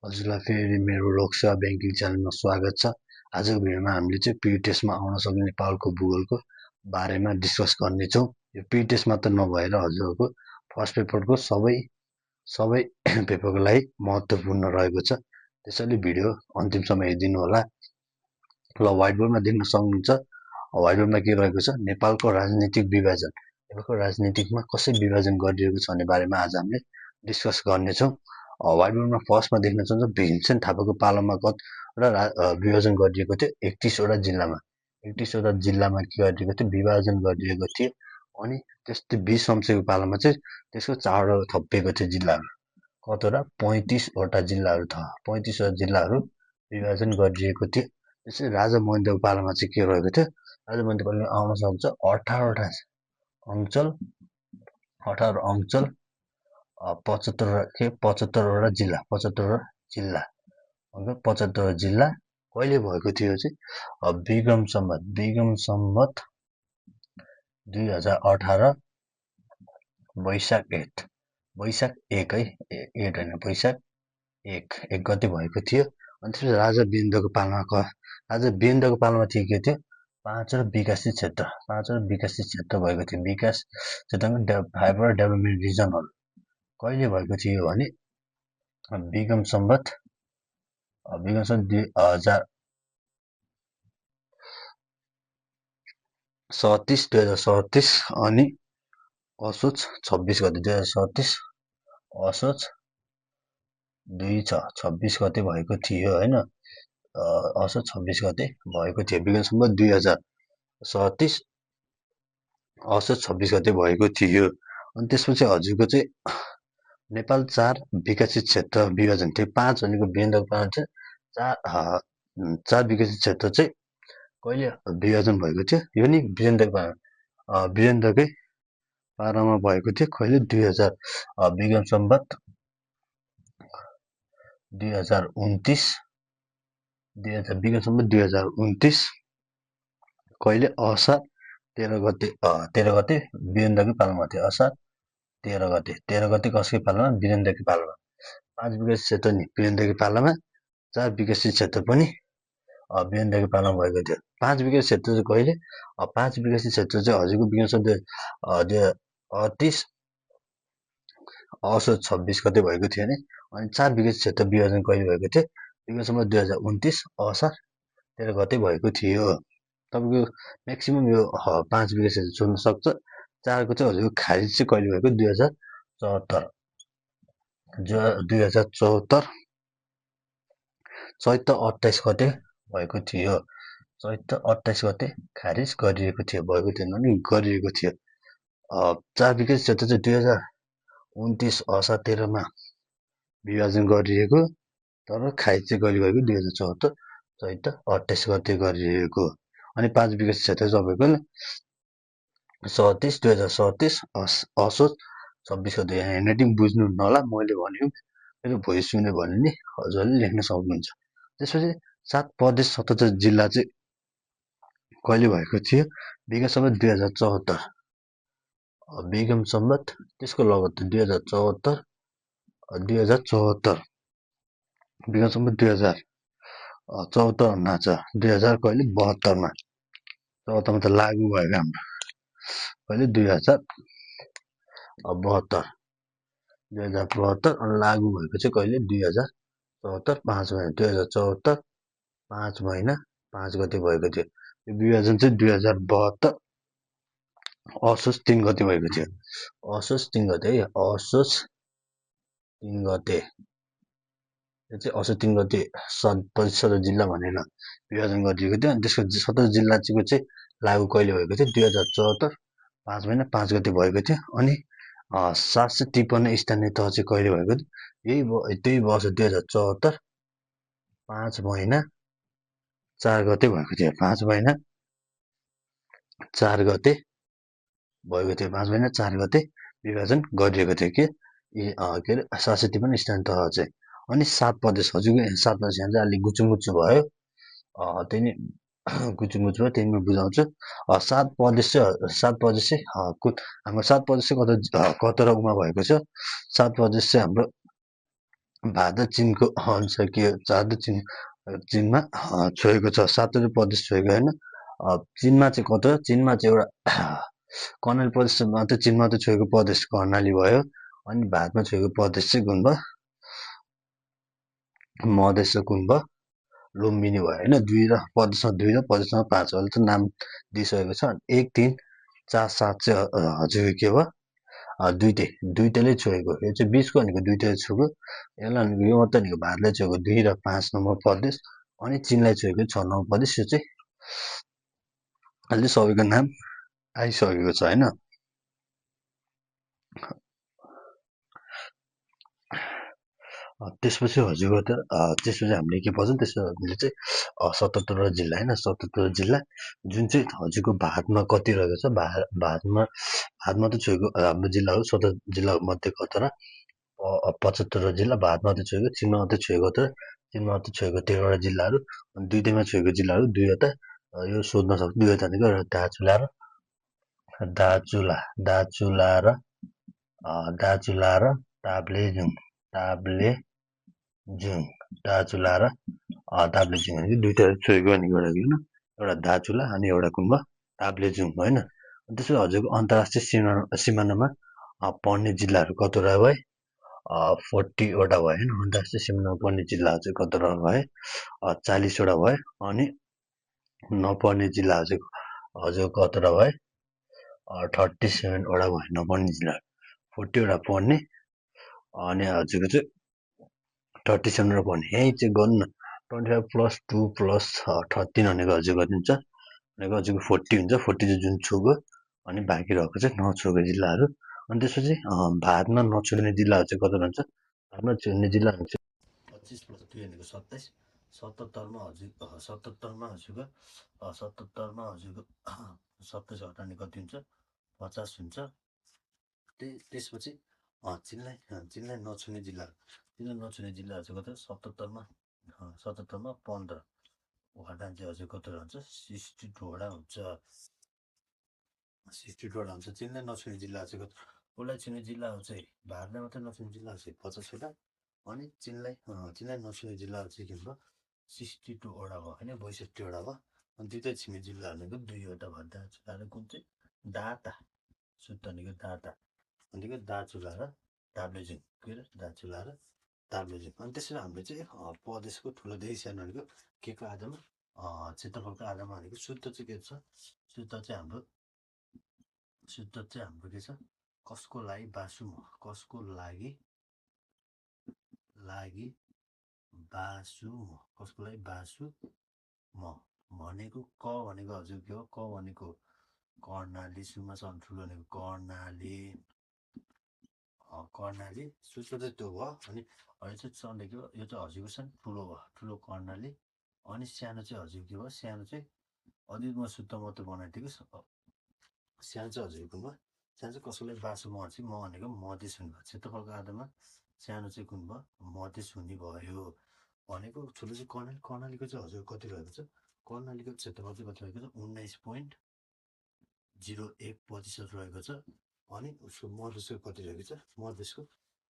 हजुरलाई फेरि मेरो लोकसेवा ब्याङ्किङ च्यानलमा स्वागत छ। आजको भिडियोमा हामीले चाहिँ पी टेस्टमा आउन सक्ने नेपालको भूगोलको बारेमा डिस्कस गर्नेछौँ। यो पी टेस्ट मात्र नभएर हजुरहरूको फर्स्ट पेपरको सबै पेपरको लागि महत्त्वपूर्ण रहेको छ। त्यसैले भिडियो अन्तिमसम्म हेरिदिनु होला। ल व्हाइट बोर्डमा देख्न सक्नुहुन्छ। व्हाइट बोर्डमा के रहेको छ? नेपालको राजनीतिक विभाजन। नेपालको राजनीतिकमा कसरी विभाजन गरिएको छ भन्ने बारेमा आज हामीले डिस्कस गर्नेछौँ। व्हाइट बोर्डमा फर्स्टमा देख्न सक्नुहुन्छ भीमसेन थापाको पालामा कतिवटा विभाजन गरिएको थियो? 31वटा जिल्लामा। 31वटा जिल्लामा के गरिएको थियो? विभाजन गरिएको थियो। अनि त्यस्तै 20 शमशेरको पालामा चाहिँ त्यसको 4वटा थपिएको थियो जिल्लाहरू। कतिवटा? 35वटा जिल्लाहरू छ। 35वटा जिल्लाहरू विभाजन गरिएको थियो। त्यसै राजा महेन्द्रको पालामा चाहिँ के रहेको थियो? राजा महेन्द्रको पालामा आउन सक्छ 18वटा अञ्चल 75वटा जिल्ला 75वटा जिल्ला कहिले भएको थियो चाहिँ विक्रम सम्वत 2018 वैशाख 1 है 8 होइन वैशाख 1 गते भएको थियो। अनि त्यसपछि राजा वीरेन्द्रको पालामा थियो के थियो? 5वटा विकासित क्षेत्र भएको थियो। विकास क्षेत्रमा 5वटा डेभलपमेन्ट रिजनहरू कहिले भएको थियो भने विक्रम सम्वत 2037 अनि असोज 26 गते 2037 असोज 26 गते भएको थियो हैन। असोज 26 गते भएको थियो। विक्रम सम्वत 2037 असोज 26 गते भएको थियो। अनि त्यसपछि हजुरको चाहिँ नेपाल 4 विकसित क्षेत्र विभाजन थियो। 5 भनेको वीरेन्द्रको पालामा थियो। 4 विकसित क्षेत्र चाहिँ कहिले विभाजन भएको थियो? यो नि वीरेन्द्रकै पालामा भएको थियो। कहिले? 2000 विक्रम सम्वत 2029 कहिले? असार 13 गते वीरेन्द्रकै पालामा थियो। असार 13 गते कसकै पालामा? वीरेन्द्रकै पालामा। 5 विकसित क्षेत्र नि वीरेन्द्रकै पालामा, 4 विकसित क्षेत्र पनि वीरेन्द्रकै पालामा भएको थियो। 5 विकसित क्षेत्र चाहिँ कहिले? 5 विकसित क्षेत्र चाहिँ हजुरको विक्रम सम्वत 2038 असोज 26 गते भएको थियो नि। अनि 4 विकसित क्षेत्र विभाजन कहिले भएको थियो? विक्रम सम्वत 2029 असार 13 गते भएको थियो। तपाईँको म्याक्सिमम यो 5 विकसित क्षेत्र सोध्न सक्छ। 4को चाहिँ हजुरको खारिज चाहिँ कहिले भएको? 2074 चैत्र 28 गते भएको थियो। चैत्र 28 गते खारिज गरिएको थियो। भएको थिएन नि, गरिएको थियो। 4 विकसित क्षेत्र चाहिँ 2029 असार 13 मा विभाजन गरिएको, तर खारिज चाहिँ कहिले भएको? 2074 चैत्र 28 गते गरिएको। अनि 5 विकसित क्षेत्र तपाईँको 2037 असोज 26 गते। ह्यान्डराइटिङ बुझ्नुहुन्न होला, मैले भने मेरो भोइस सुने भने नि हजुरले लेख्न सक्नुहुन्छ। त्यसपछि 7 प्रदेश 77 जिल्ला चाहिँ कहिले भएको थियो? विक्रम सम्वत 2074 विक्रम सम्वत त्यसको लगत्तै 2074 विक्रम सम्वत 2074 नाच 2000 कहिले? 72 मा 74 मा त लागू भएको हाम्रो कहिले? 2072 अनि लागू भएको चाहिँ कहिले? 2074 5 महिना 2074 5 महिना 5 गते भएको थियो। यो विभाजन चाहिँ 2072 असोज 3 गते भएको थियो। असोज 3 गते है, असोज 3 गते। यो चाहिँ असोज 3 गते 17 जिल्ला भनेर विभाजन गरिएको थियो। अनि त्यसको 17 जिल्ला चाहिँ लागू कहिले भएको थियो? 2074 5 महिना 5 गते भएको थियो। अनि 753 स्थानीय तह चाहिँ कहिले भएको थियो? त्यही वर्ष 2074 5 महिना 4 गते भएको थियो। 5 महिना 4 गते भएको थियो। 5 महिना 4 गते विभाजन गरिएको थियो के अरे 753 स्थानीय तह चाहिँ। अनि 7 प्रदेश हजुरको 7 प्रदेश यहाँ चाहिँ अलिक गुचुमुचु भयो। त्यही गुचुमुचु भयो, त्यही म बुझाउँछु। 7 प्रदेश चाहिँ हाम्रो 7 प्रदेश चाहिँ कता र उमा भएको छ? 7 प्रदेश चाहिँ हाम्रो भारत चीनको अनुसार के भारत चीनमा छोएको छ 7वटा प्रदेश छोएको होइन चीनमा चाहिँ कता चीनमा चाहिँ एउटा कर्णाली प्रदेश मात्रै चीनमा मात्रै छोएको प्रदेश कर्णाली भयो अनि भारतमा छोएको प्रदेश चाहिँ कुन भयो मधेस र कुन भयो लुम्बिनी भयो होइन प्रदेशमा 2 र प्रदेशमा 5 अहिले त नाम दिइसकेको छ 1 3 4 7 चाहिँ हजुर के भयो दुईटैले छोएको यो चाहिँ 20को भनेको दुईटैले छोएको यसलाई भनेको यो मात्रै भनेको भारतलाई छोएको 2 र 5 नम्बर प्रदेश अनि चीनलाई छोएको 6 नम्बर प्रदेश यो चाहिँ अहिले सबैको नाम आइसकेको छ होइन त्यसपछि हजुरको त त्यसपछि हामीले के पर्छ त्यसपछि हामीले चाहिँ 77वटा जिल्ला होइन 77वटा जिल्ला जुन चाहिँ हजुरको भारतमा कति रहेको छ भारतमा त छोएको हाम्रो जिल्लाहरू 77 जिल्ला मध्ये कतवटा 75वटा जिल्ला भारतमा मात्रै छोएको चीनमा मात्रै छोएको त चीनमा मात्रै छोएको 13वटा जिल्लाहरू अनि दुईटैमा छोएको जिल्लाहरू 2वटा यो सोध्न सक्छ 2वटा भनेको एउटा दार्चुला र ताप्लेजुङ ताप्लेजुङ भनेको दुईटा छोएको भनेको एउटा दार्चुला अनि एउटा कुन भयो ताप्लेजुङ होइन त्यसपछि हजुरको अन्तर्राष्ट्रिय सिमानामा पर्ने जिल्लाहरू कतिवटा भए 40वटा भयो होइन अन्तर्राष्ट्रिय सिमानामा पर्ने जिल्लाहरू चाहिँ कतिवटा भए 40वटा भए अनि नपर्ने जिल्लाहरू चाहिँ हजुर कतिवटा भए 37वटा भयो नपर्ने जिल्लाहरू 40वटा पर्ने अनि हजुरको चाहिँ 37वटा पर्ने यहीँ चाहिँ गर्नु न 25 + 2 + 13 भनेको हजुर कति हुन्छ भनेको हजुरको 40 हुन्छ 40 चाहिँ जुन छोएको अनि बाँकी रहेको चाहिँ नछोएको जिल्लाहरू अनि त्यसपछि भारतमा नछोड्ने जिल्लाहरू चाहिँ कतिवटा हुन्छ भारतमा छोड्ने जिल्लाहरू चाहिँ 25 + 2 भनेको 27 77मा हजुरको 27 हटाउने कति हुन्छ 50 हुन्छ त्यसपछि चीनलाई नछुने जिल्लाहरू चाहिँ कति 77मा 15 हटाउने चाहिँ हजुर कतिवटा हुन्छ 62वटा हुन्छ 62वटा हुन्छ चीनलाई नछुने जिल्लाहरू चाहिँ कति उसलाई छुने जिल्लाहरू चाहिँ भारतलाई मात्रै नछुने जिल्लाहरू चाहिँ 50वटा अनि चीनलाई नछुने जिल्लाहरू चाहिँ के भयो 62वटा भयो होइन 62वटा भयो अनि दुईटै छिमेकी जिल्लाहरू भनेको 2वटा भयो दार्चुला र कुन चाहिँ दार्ता सुत्त भनेको दार्ता भनेको दार्चुला र ताप्लेजुङ के अरे दार्चुला र ताप्लेजुङ अनि त्यसरी हामीले चाहिँ प्रदेशको ठुलोदेखि सानो भनेको के को आधारमा क्षेत्रफलको आधारमा भनेको शुद्ध चाहिँ के छ शुद्ध चाहिँ हाम्रो के छ कसको लागि बासु कसको लागि बासु म भनेको क भनेको हजुर के हो क भनेको कर्णाली सुमा सन ठुलो भनेको कर्णाली सूत्र चाहिँ त्यो भयो अनि अहिले चाहिँ सन्डे के भयो यो चाहिँ हजुरको सन ठुलो भयो ठुलो कर्णाली अनि सानो चाहिँ हजुर के भयो सानो चाहिँ अधिक म सूत्र मात्रै बनाइदिएको सानो चाहिँ हजुरको भयो सानो चाहिँ कसको लागि बासु म चाहिँ म भनेको मधेस हुने भयो क्षेत्रफलको आधारमा सानो चाहिँ कुन भयो मधेस हुने भयो भनेको ठुलो चाहिँ कर्णालीको चाहिँ हजुर कति रहेको छ कर्णालीको क्षेत्रफल चाहिँ कति रहेको छ 19.01% रहेको छ अनि उसको मधेसको कति रहेको छ मधेसको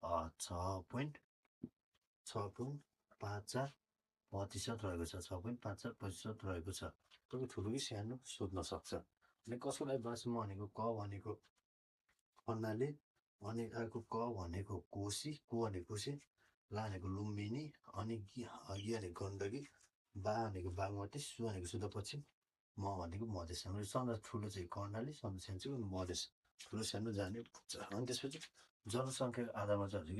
6.54% रहेको छ 6.54% रहेको छ तपाईँ ठुलो कि सानो सोध्न सक्छ अनि कसको लागि बासु म भनेको क भनेको कर्णाली अनि अर्को क भनेको कोशी को भनेको कोशी ला भनेको लुम्बिनी अनि गी भनेको गण्डकी बा भनेको बागमती सु भनेको सुदूरपश्चिम म भनेको मधेस हाम्रो सबभन्दा ठुलो चाहिँ कर्णाली सबभन्दा सानो चाहिँ मधेस ठुलो सानो जाने पुग्छ अनि त्यसपछि जनसङ्ख्याको आधारमा चाहिँ हजुर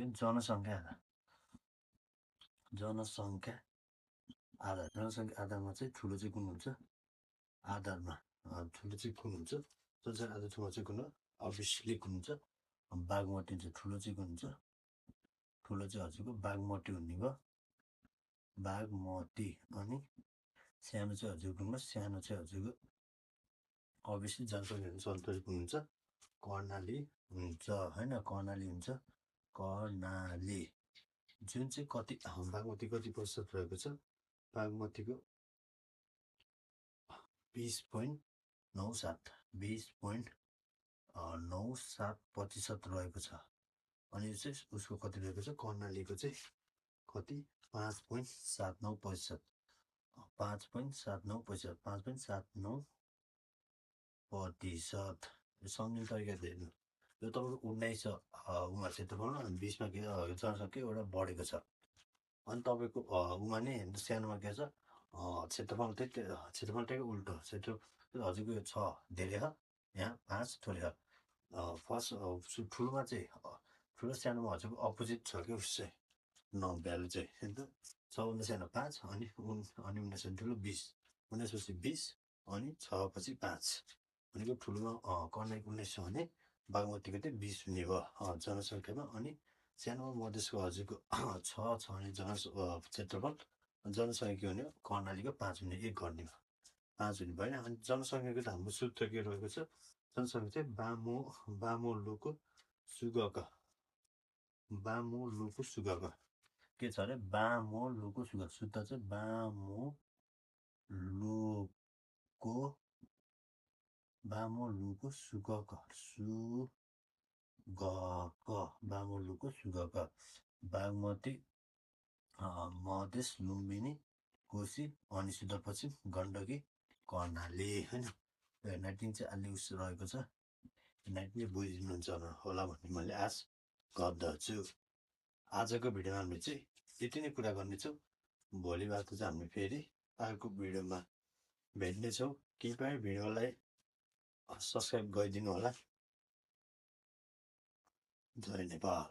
जनसङ्ख्या आधारमा चाहिँ ठुलो चाहिँ कुन हुन्छ आधारमा ठुलो चाहिँ कुन हुन्छ जनसङ्ख्या आधार ठुलो चाहिँ कुन हो अभियसली कुन हुन्छ बागमती चाहिँ ठुलो चाहिँ कुन हुन्छ ठुलो चाहिँ हजुरको बागमती हुने भयो बागमती अनि सानो चाहिँ हजुरको कुन भयो सानो चाहिँ हजुरको अभियसली जनसङ्ख्या सन्तोष कुन हुन्छ कर्णाली हुन्छ होइन कर्णाली हुन्छ कर्णाली जुन चाहिँ कति बागमती कति प्रतिशत रहेको छ बागमतीको 20.97% रहेको छ अनि यो चाहिँ उसको कति रहेको छ कर्णालीको चाहिँ कति 5.79%, 5.79%, 5.79%। यो सम्झिने तरिका हेर्नु, यो तपाईँको 19 उमा क्षेत्रफल 20मा के जनसङ्ख्या एउटा बढेको छ। अनि तपाईँको उमा नै सानोमा के छ क्षेत्रफल त्यही उल्टो क्षेत्रफल हजुरको यो 6 धेरै छ, यहाँ 5 थोरै छ। फर्स्ट ठुलोमा चाहिँ ठुलो सानोमा हजुरको अपोजिट छ कि उसै भ्यालु चाहिँ अन्त 6 सानो 5 अनि 19 ठुलो 20, 19 पछि 20 अनि 6 पछि 5 भनेको ठुलोमा कर्णाली 19 छ भने बागमतीको चाहिँ 20 हुने भयो जनसङ्ख्यामा। अनि सानोमा मधेसको हजुरको 6 छ भने क्षेत्रफल, जनसङ्ख्या के हुने कर्णालीको 5 हुने, 1 गर्ने 5 हुने भएन। अनि जनसङ्ख्याको त हाम्रो सूत्र के रहेको छ, जनसङ्ख्या चाहिँ बामोलुको सुगक के छ अरे बामोलुको सुगक, सूत्र चाहिँ बामोलुको सुगक बागमती मधेस लुम्बिनी कोशी अनि सुदूरपश्चिम गण्डकी कर्णाली होइन। 19 चाहिँ अलि उस रहेको छ, 19 बुझिदिनुहुन्छ होला भन्ने मैले आश गर्दछु। आजको भिडियोमा हामीले चाहिँ यति नै कुरा गर्नेछौँ। भोलिबाट चाहिँ हामी फेरि अर्को भिडियोमा भेट्नेछौँ। कृपया भिडियोलाई सब्सक्राइब गरिदिनु होला। जय नेपाल।